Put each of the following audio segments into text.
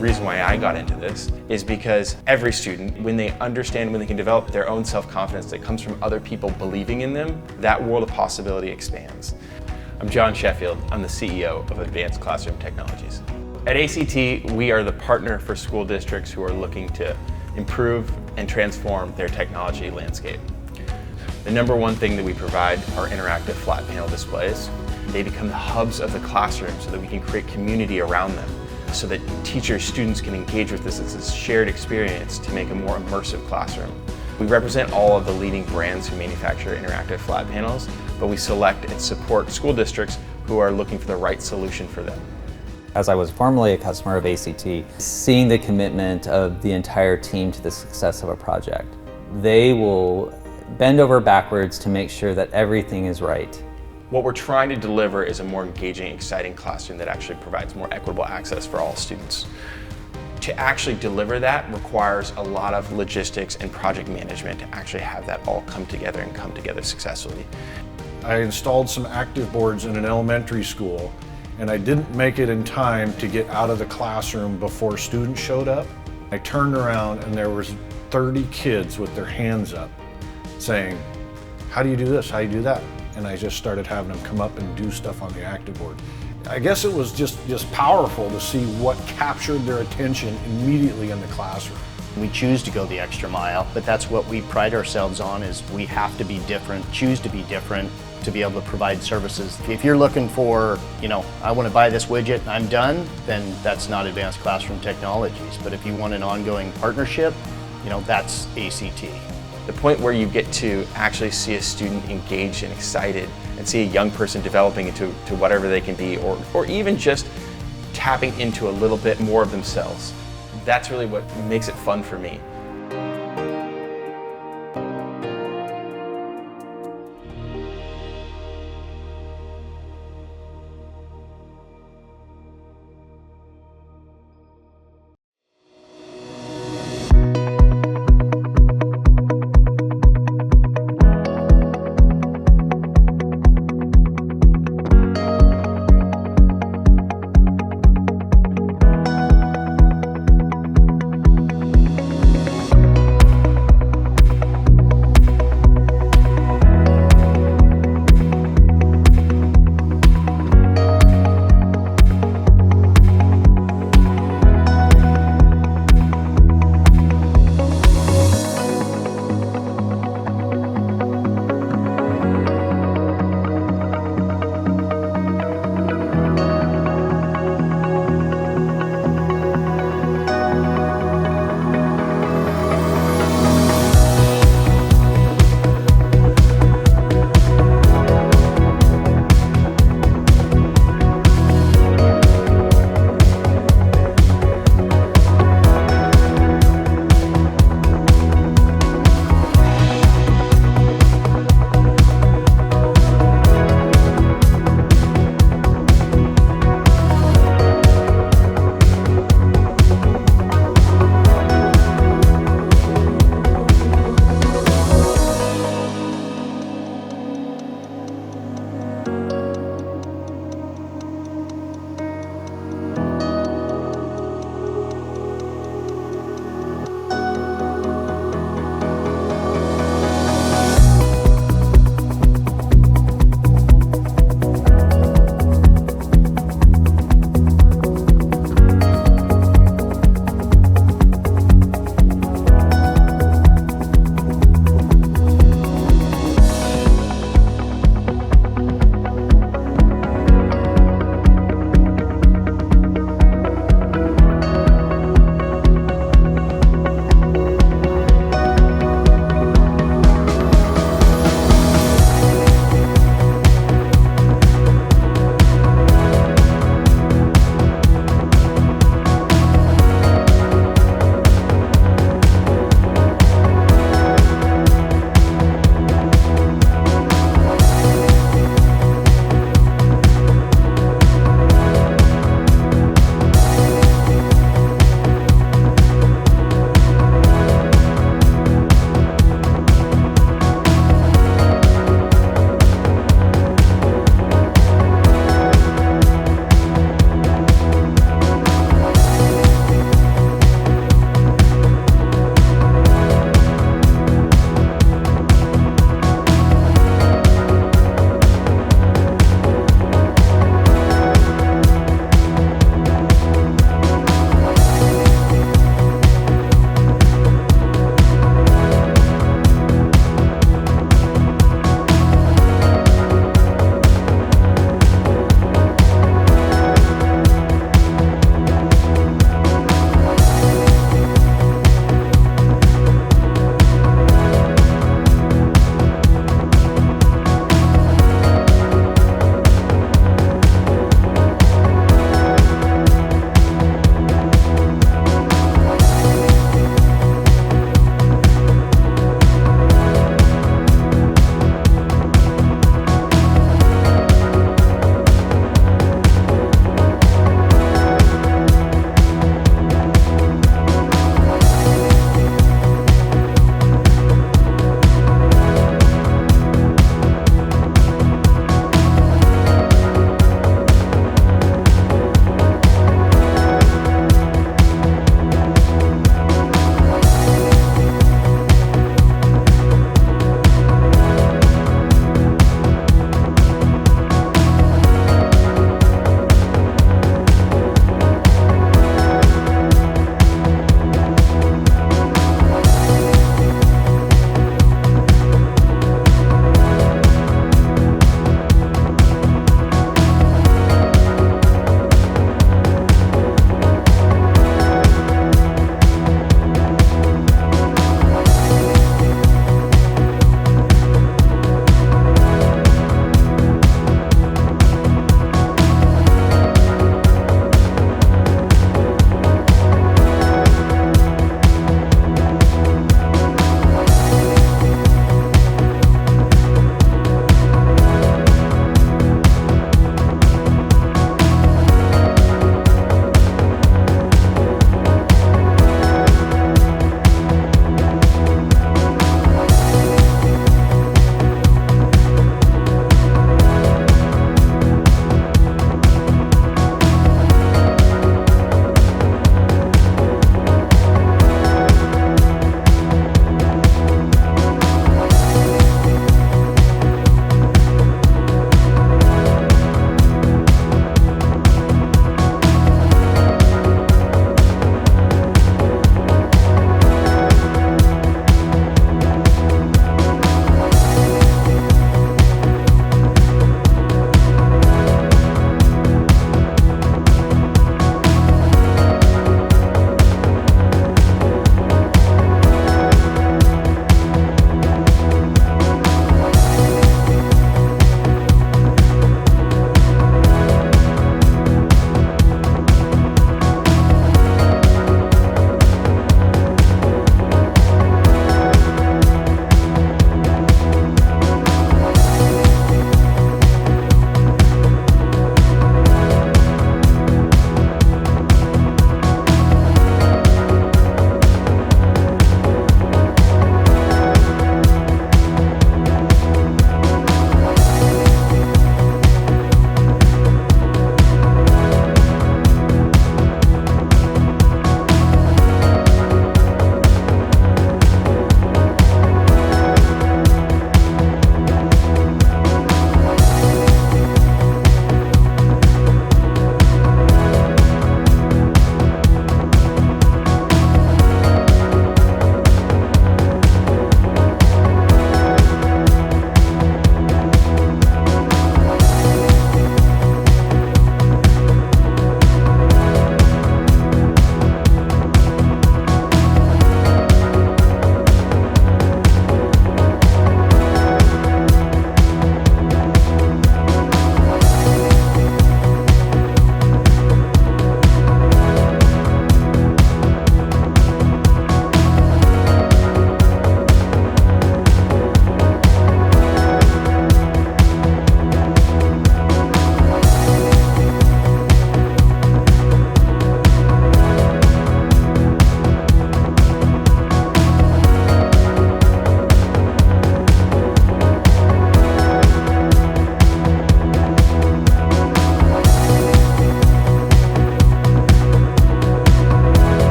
reason why I got into this is because every student, when they understand, when they can develop their own self-confidence that comes from other people believing in them, that world of possibility expands. I'm John Sheffield. I'm the CEO of Advanced Classroom Technologies. At ACT, we are the partner for school districts who are looking to improve and transform their technology landscape. The number one thing that we provide are interactive flat panel displays. They become the hubs of the classroom so that we can create community around them, so that teachers, students can engage with this as a shared experience to make a more immersive classroom. We represent all of the leading brands who manufacture interactive flat panels, but we select and support school districts who are looking for the right solution for them. As I was formerly a customer of ACT, seeing the commitment of the entire team to the success of a project, they will bend over backwards to make sure that everything is right. What we're trying to deliver is a more engaging, exciting classroom that actually provides more equitable access for all students. To actually deliver that requires a lot of logistics and project management to actually have that all come together and come together successfully. I installed some active boards in an elementary school, and I didn't make it in time to get out of the classroom before students showed up. I turned around and there was 30 kids with their hands up saying, "How do you do this? How do you do that?" And I just started having them come up and do stuff on the active board. I guess it was just powerful to see what captured their attention immediately in the classroom. We choose to go the extra mile, but that's what we pride ourselves on, is we have to be different, choose to be different to be able to provide services. If you're looking for, I want to buy this widget and I'm done, then that's not Advanced Classroom Technologies. But if you want an ongoing partnership, that's ACT. The point where you get to actually see a student engaged and excited and see a young person developing into whatever they can be, or even just tapping into a little bit more of themselves. That's really what makes it fun for me.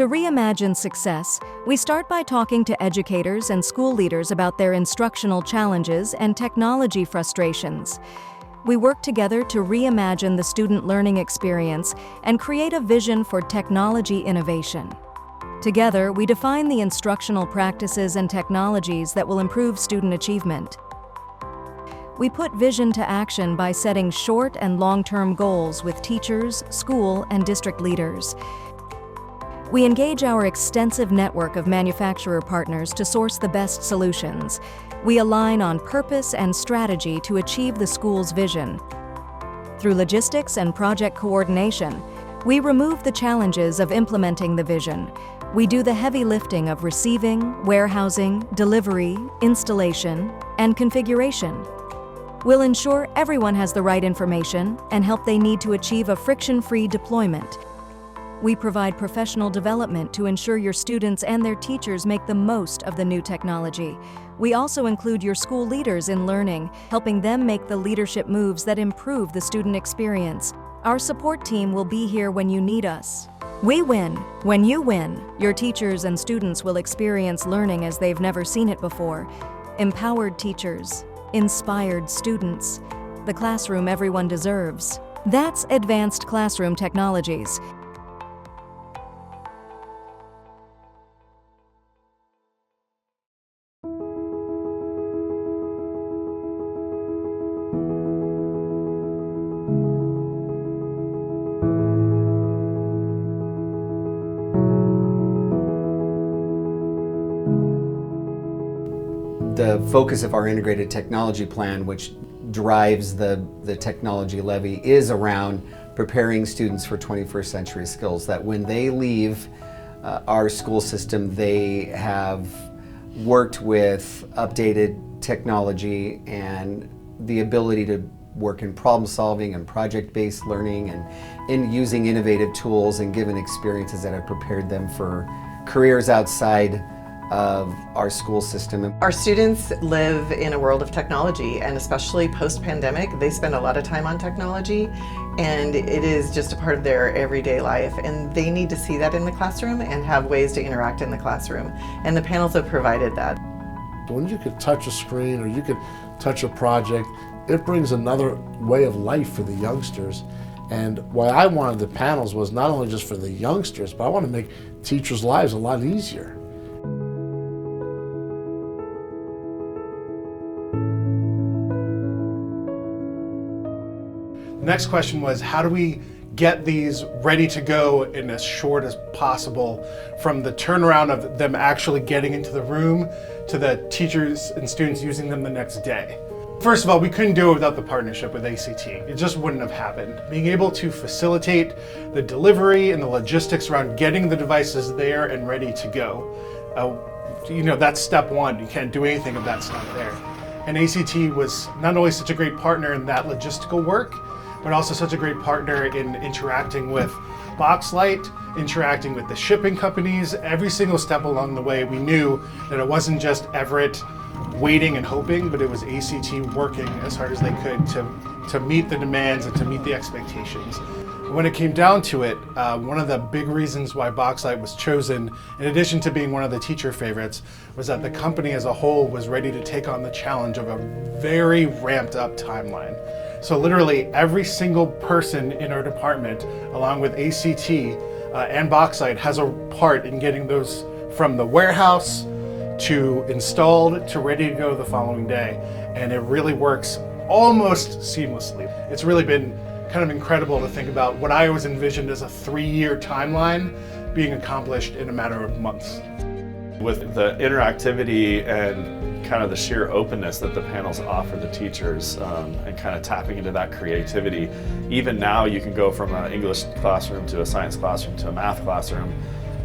To reimagine success, we start by talking to educators and school leaders about their instructional challenges and technology frustrations. We work together to reimagine the student learning experience and create a vision for technology innovation. Together, we define the instructional practices and technologies that will improve student achievement. We put vision to action by setting short and long-term goals with teachers, school, and district leaders. We engage our extensive network of manufacturer partners to source the best solutions. We align on purpose and strategy to achieve the school's vision. Through logistics and project coordination, we remove the challenges of implementing the vision. We do the heavy lifting of receiving, warehousing, delivery, installation, and configuration. We'll ensure everyone has the right information and help they need to achieve a friction-free deployment. We provide professional development to ensure your students and their teachers make the most of the new technology. We also include your school leaders in learning, helping them make the leadership moves that improve the student experience. Our support team will be here when you need us. We win. When you win, your teachers and students will experience learning as they've never seen it before. Empowered teachers, inspired students, the classroom everyone deserves. That's advanced classroom technologies. The focus of our integrated technology plan, which drives the technology levy, is around preparing students for 21st century skills, that when they leave our school system, they have worked with updated technology and the ability to work in problem solving and project-based learning and in using innovative tools and given experiences that have prepared them for careers outside of our school system. Our students live in a world of technology, and especially post-pandemic, they spend a lot of time on technology, and it is just a part of their everyday life, and they need to see that in the classroom and have ways to interact in the classroom, and the panels have provided that. When you could touch a screen or you could touch a project, it brings another way of life for the youngsters. And why I wanted the panels was not only just for the youngsters, but I want to make teachers' lives a lot easier. The next question was, how do we get these ready to go in as short as possible, from the turnaround of them actually getting into the room to the teachers and students using them the next day? First of all, we couldn't do it without the partnership with ACT. It just wouldn't have happened. Being able to facilitate the delivery and the logistics around getting the devices there and ready to go. That's step one. You can't do anything if that's not there. And ACT was not only such a great partner in that logistical work, but also such a great partner in interacting with Boxlight, interacting with the shipping companies. Every single step along the way, we knew that it wasn't just Everett waiting and hoping, but it was ACT working as hard as they could to meet the demands and to meet the expectations. When it came down to it, one of the big reasons why Boxlight was chosen, in addition to being one of the teacher favorites, was that the company as a whole was ready to take on the challenge of a very ramped up timeline. So literally every single person in our department, along with ACT and Boxlight, has a part in getting those from the warehouse to installed to ready to go the following day. And it really works almost seamlessly. It's really been kind of incredible to think about what I always envisioned as a 3-year timeline being accomplished in a matter of months. With the interactivity and kind of the sheer openness that the panels offer the teachers and kind of tapping into that creativity, even now you can go from an English classroom to a science classroom to a math classroom.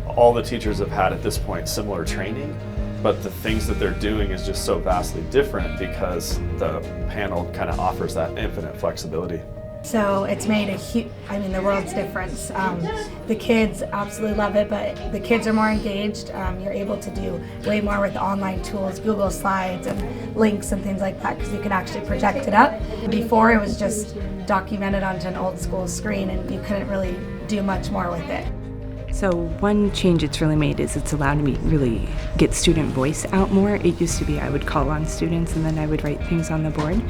All the teachers have had at this point similar training, but the things that they're doing is just so vastly different because the panel kind of offers that infinite flexibility. So it's made a huge, the world's difference. The kids absolutely love it, but the kids are more engaged. You're able to do way more with the online tools, Google Slides and links and things like that, because you can actually project it up. Before it was just documented onto an old school screen and you couldn't really do much more with it. So one change it's really made is it's allowed me to really get student voice out more. It used to be I would call on students and then I would write things on the board.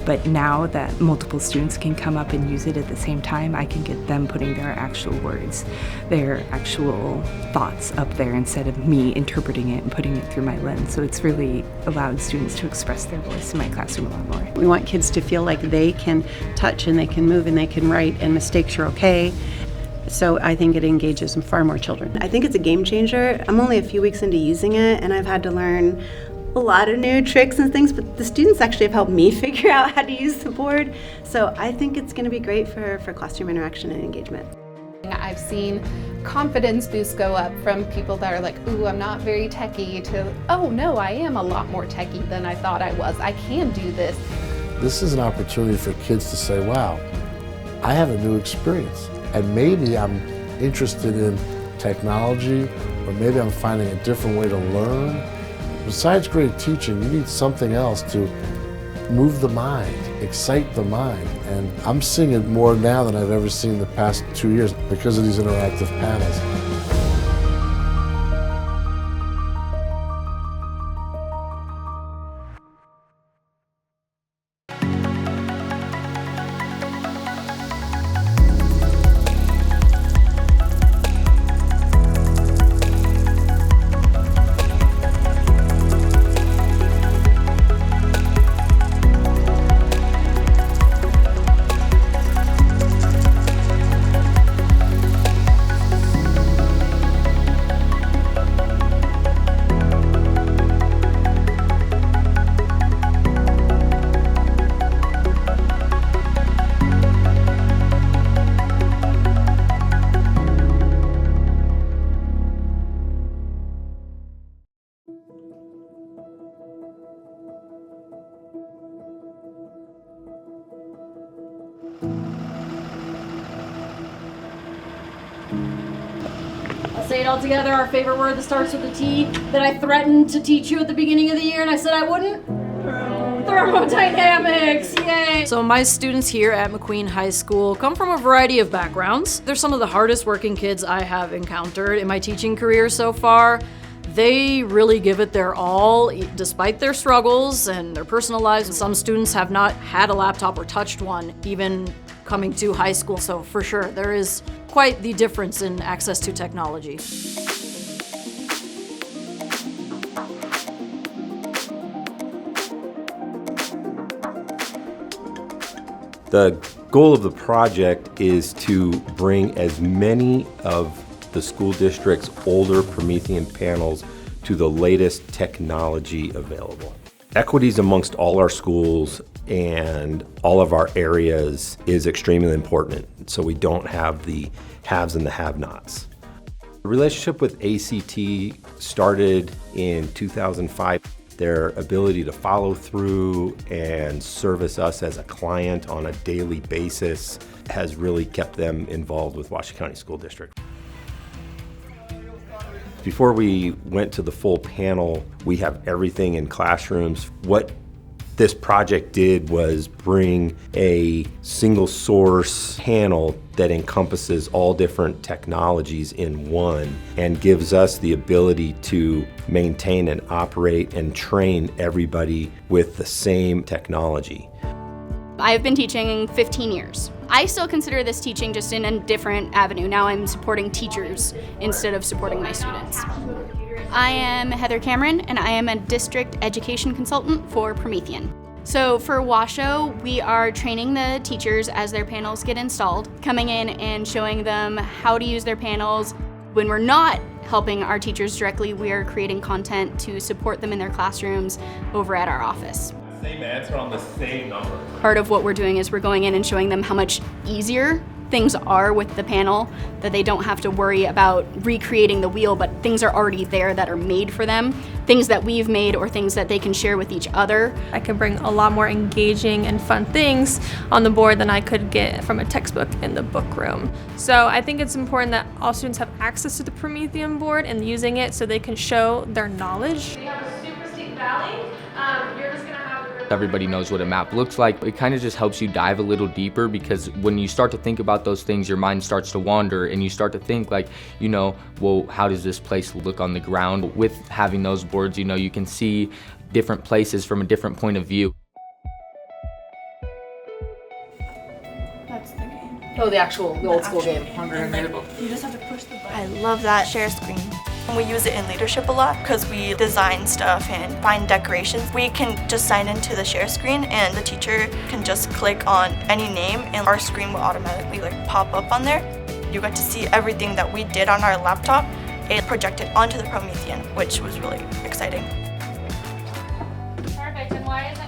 But now that multiple students can come up and use it at the same time, I can get them putting their actual words, their actual thoughts up there instead of me interpreting it and putting it through my lens. So it's really allowed students to express their voice in my classroom a lot more. We want kids to feel like they can touch and they can move and they can write and mistakes are okay. So I think it engages far more children. I think it's a game changer. I'm only a few weeks into using it and I've had to learn a lot of new tricks and things, but the students actually have helped me figure out how to use the board. So I think it's going to be great for classroom interaction and engagement. I've seen confidence boosts go up from people that are like, ooh, I'm not very techie, to, oh no, I am a lot more techie than I thought I was. I can do this. This is an opportunity for kids to say, wow, I have a new experience. And maybe I'm interested in technology, or maybe I'm finding a different way to learn. Besides great teaching, you need something else to move the mind, excite the mind. And I'm seeing it more now than I've ever seen in the past 2 years because of these interactive panels. Say it all together, our favorite word that starts with a T that I threatened to teach you at the beginning of the year and I said I wouldn't? Thermodynamics, yay! So my students here at McQueen High School come from a variety of backgrounds. They're some of the hardest working kids I have encountered in my teaching career so far. They really give it their all, despite their struggles and their personal lives. Some students have not had a laptop or touched one, even coming to high school, so for sure, there is quite the difference in access to technology. The goal of the project is to bring as many of the school district's older Promethean panels to the latest technology available. Equities amongst all our schools and all of our areas is extremely important, so we don't have the haves and the have-nots. The relationship with ACT started in 2005. Their ability to follow through and service us as a client on a daily basis has really kept them involved with Washington County School District. Before we went to the full panel, we have everything in classrooms. What this project did was bring a single source panel that encompasses all different technologies in one and gives us the ability to maintain and operate and train everybody with the same technology. I've been teaching 15 years. I still consider this teaching just in a different avenue. Now I'm supporting teachers instead of supporting my students. I am Heather Cameron, and I am a district education consultant for Promethean. So for Washoe, we are training the teachers as their panels get installed, coming in and showing them how to use their panels. When we're not helping our teachers directly, we are creating content to support them in their classrooms over at our office. Same answer on the same number. Part of what we're doing is we're going in and showing them how much easier things are with the panel, that they don't have to worry about recreating the wheel, but things are already there that are made for them, things that we've made or things that they can share with each other. I could bring a lot more engaging and fun things on the board than I could get from a textbook in the book room. So I think it's important that all students have access to the Promethean board and using it so they can show their knowledge. We have a super steep valley. You're just going to have the Everybody knows what a map looks like. It kind of just helps you dive a little deeper, because when you start to think about those things, your mind starts to wander and you start to think like, you know, well, how does this place look on the ground? With having those boards, you know, you can see different places from a different point of view. That's the game. Oh, the old school game, Hunger and Mabel. You just have to push the button. I love that share screen. We use it in leadership a lot because we design stuff and find decorations. We can just sign into the share screen and the teacher can just click on any name and our screen will automatically pop up on there. You get to see everything that we did on our laptop and project it onto the Promethean, which was really exciting. Perfect, and why is it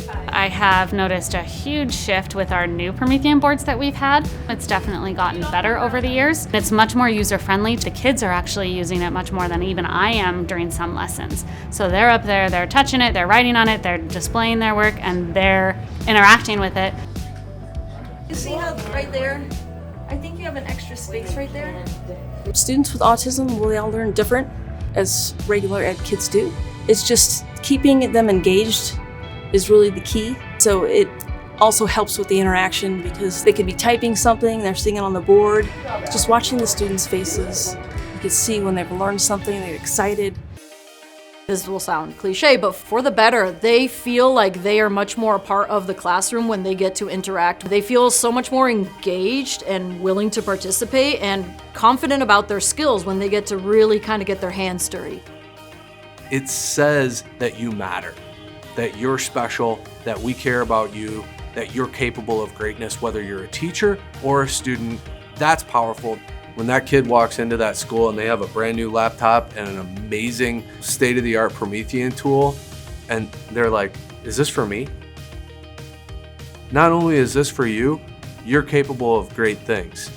-5? I have noticed a huge shift with our new Promethean boards that we've had. It's definitely gotten better over the years. It's much more user-friendly. The kids are actually using it much more than even I am during some lessons. So they're up there, they're touching it, they're writing on it, they're displaying their work, and they're interacting with it. You see how right there, I think you have an extra space right there. Students with autism, well, they all learn different as regular ed kids do. It's just keeping them engaged is really the key. So it also helps with the interaction because they could be typing something, they're seeing it on the board. Just watching the students' faces, you can see when they've learned something, they're excited. This will sound cliche, but for the better, they feel like they are much more a part of the classroom when they get to interact. They feel so much more engaged and willing to participate and confident about their skills when they get to really kind of get their hands dirty. It says that you matter, that you're special, that we care about you, that you're capable of greatness, whether you're a teacher or a student. That's powerful. When that kid walks into that school and they have a brand new laptop and an amazing state-of-the-art Promethean tool, and they're like, is this for me? Not only is this for you, you're capable of great things.